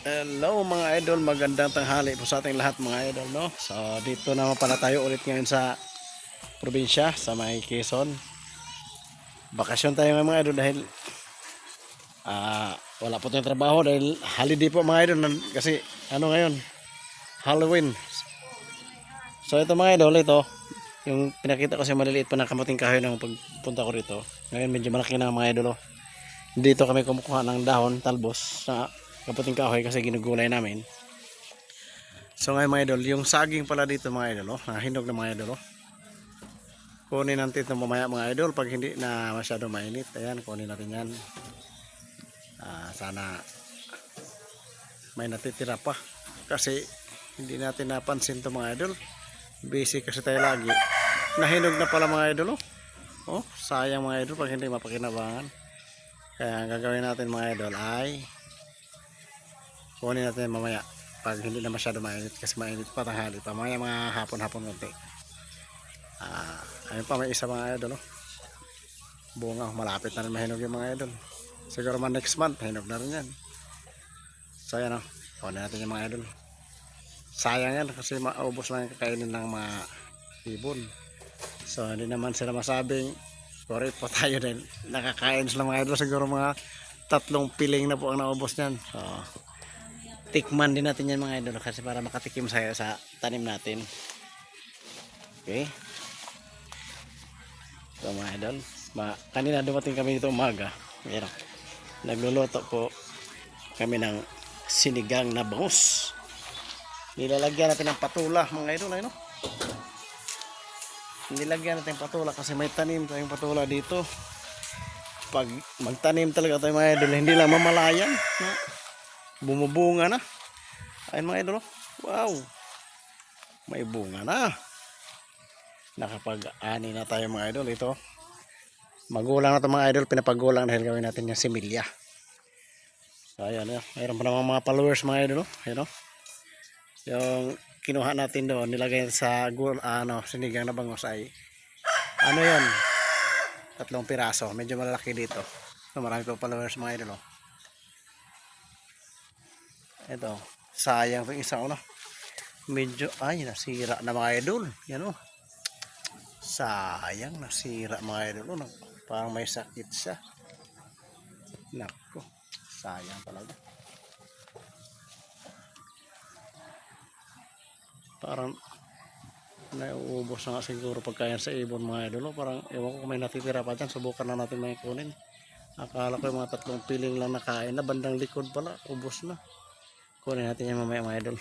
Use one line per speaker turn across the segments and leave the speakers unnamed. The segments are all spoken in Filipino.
Hello mga idol, magandang tanghali po sa ating lahat mga idol, no? So dito naman pala tayo ulit ngayon sa probinsya, sa may Quezon. Bakasyon tayo ngayon mga idol dahil wala po tayong trabaho dahil holiday po mga idol kasi ano ngayon, Halloween. So ito mga idol, ito yung pinakita ko sa maliliit pa na kamuting kahoy nang pagpunta ko rito. Ngayon medyo malaki na mga idol, oh. Dito kami kumukuha ng dahon, talbos sa kamuting kahoy kasi ginugulay namin. So ngayon mga idol, yung saging pala dito mga idol, oh, hinog na mga idol, oh. Kunin natin ito mamaya mga idol pag hindi na masyado mainit. Ayan, kunin natin yan. Sana may natitira pa. Kasi hindi natin napansin ito mga idol. Busy kasi tayo lagi. Nahinog na pala mga idol, oh. Oh, sayang mga idol pag hindi mapakinabangan. Kaya ang gagawin natin mga idol ay kunin natin mamaya pag hindi na masyado mainit kasi mainit pa tanghali pa. Mga hapon-hapon konti. Ayun pa, may isa mga idol, oh. Bunga, malapit na rin mahinog yung mga idol. Siguro man next month hinog na rin yan. So yan, oh, kunin natin yung mga idol. Sayang yan kasi maubos lang yung kakainin ng mga ibon. So hindi naman sila masabing sorry po tayo din, nakakain sila mga idol. Siguro mga 3 piling na po ang naubos nyan. So tikman din natin yan mga idol kasi para makatikim sa tanim natin. Okay, so mga idol, kanina dumating kami dito umaga. Ayan, nagluluto po kami ng sinigang na bangus. Nilalagyan natin ng patula mga idol, ayun, no? Nilagyan natin ng patula kasi may tanim tayong patula dito. Pag magtanim talaga tayo mga idol, hindi lang mamalayan, no? Bumubunga na. Ayun mga idol, wow, may bunga na. Nakapag-ani na tayo mga idol. Ito magulang na ito mga idol, pinapagulang dahil gawin natin yung similya. So ayan, mayroon pa namang mga followers mga idol, ayun, no? Yung kinuha natin doon, nilagay sa sinigang na bangus ay ano yun, 3 piraso, medyo malaki dito. So marami pa followers mga idol, oh. Ito, sayang itong isa, no? Medyo ay nasira na mga idol, yan, oh. Sayang, nasira mga idol, oh. Parang may sakit siya. Nako, sayang talaga. Parang nauubos na nga siguro pagkain sa ibon mga idol, oh. Parang ewan ko kung may natitira pa dyan, subukan na natin may kunin. Akala ko yung mga 3 piling lang nakain na, bandang likod pala ubos na. Kunin natin yan mamaya mga idol.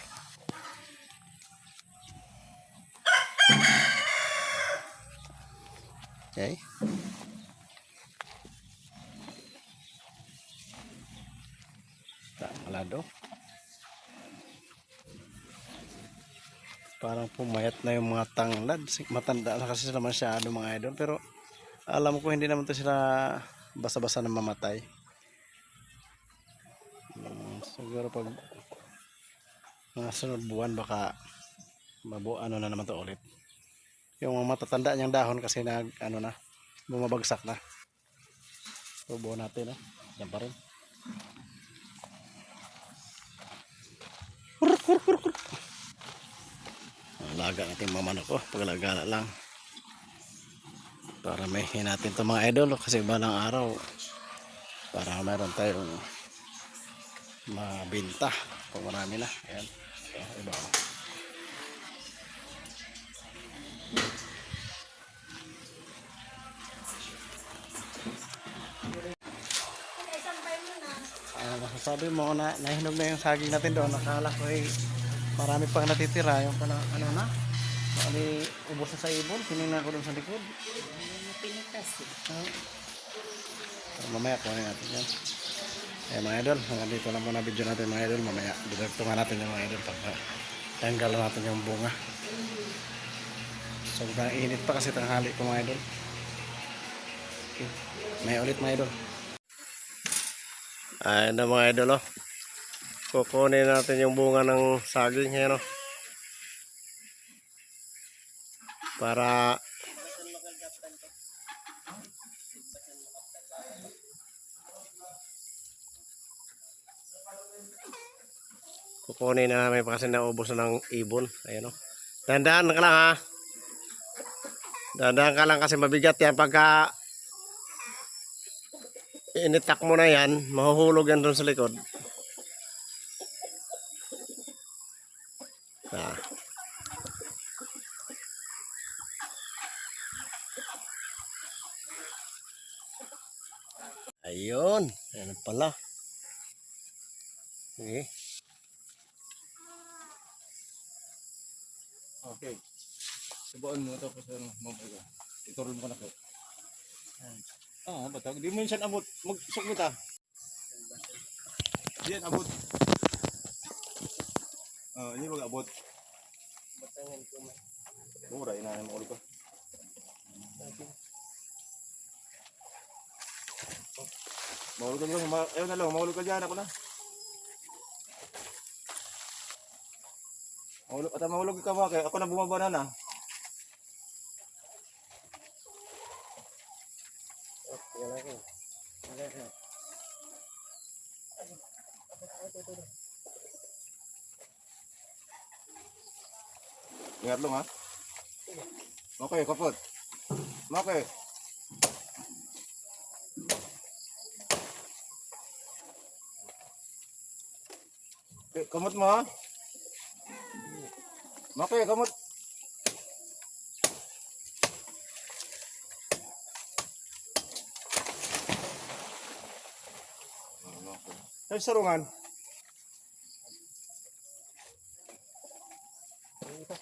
Okay, malado. Parang pumayat na yung mga tanglad. Matanda na kasi sila masyado mga idol. Pero alam ko hindi naman to sila basa-basa na mamatay. Siguro pag mga sunod buwan baka ano na naman to ulit. Yung mga matatanda niyang dahon kasi bumabagsak na. Tubo natin, yan pa rin. Alaga natin mga manok, paglagala lang para may natin to mga idol, kasi balang araw para mayroon tayong mabinta kung marami na. Ayan, iba. Masasabi mo na nahinog na yung saging natin doon. Nakala ko marami pang natitira. Yung pala ubos na sa ibon. Tinignan ko doon sa likod.
Pinitas.
Mamaya kunin natin yan. Mga idol, hanggang dito lang muna video natin mga idol. Mamaya direkto nga natin yung mga idol pag tanggal natin yung bunga. Sobrang init pa kasi tanghali ko mga idol. Okay, may ulit mga idol. Ayan na mga idol, oh. Kukunin natin yung bunga ng saging yan, oh. Para
Kukunin na namin pa kasi naubos na ng ibon. Ayan o. Dahan-dahan ka lang ha. Dahan-dahan ka lang kasi mabigat yan. Pagka initak mo na yan, mahuhulog yan doon sa likod. Ah. Ayun. Ayan pala. Sige.
Okay. Subuan mo tapos ano, mamaya. Iturol mo ka na ko. Batag. Di mo minsan abot. Magsukmit ah. Diyan abot. Ini mag-abot.
Batangan ko man.
Mura, inahin mo ulit ko. Mahulog ka dyan. Ayaw na lang, mahulog ka dyan. Ako na. Mahulog ka ba? Kaya ako na bumaba na. Ingat lang ha. Okay, kapot. Okay. Kamot mo ha. Okay, kamot. Sa sarungan.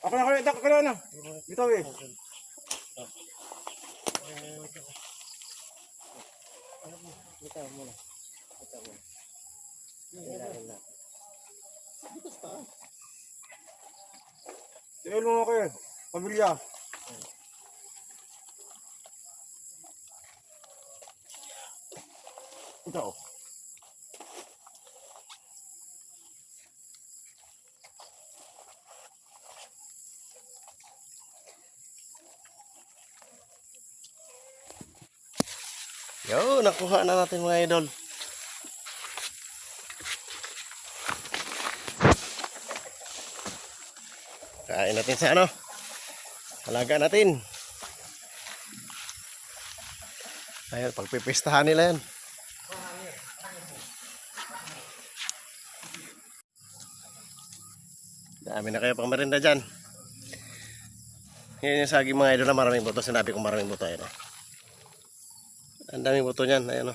Ako na. Bitaw eh.
Bitaw mo na.
Tingnan mo ako eh. Pamilya. Ito.
Yo, nakuha na natin mga idol. Kain natin sa ano? Alaga natin. Ayun, pagpipistahan nila yan. Dami na kayo pang merinda dyan. Yan yung saging mga idol na maraming buto. Sinabi ko maraming buto. Ayun, ang daming buto niyan. Ayun,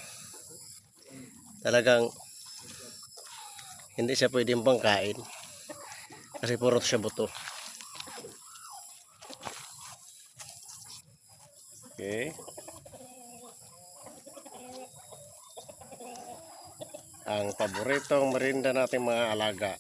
talagang hindi siya pwedeng pangkain. Kasi puro siya buto. Okay. Ang paboritong merinda natin mga alaga.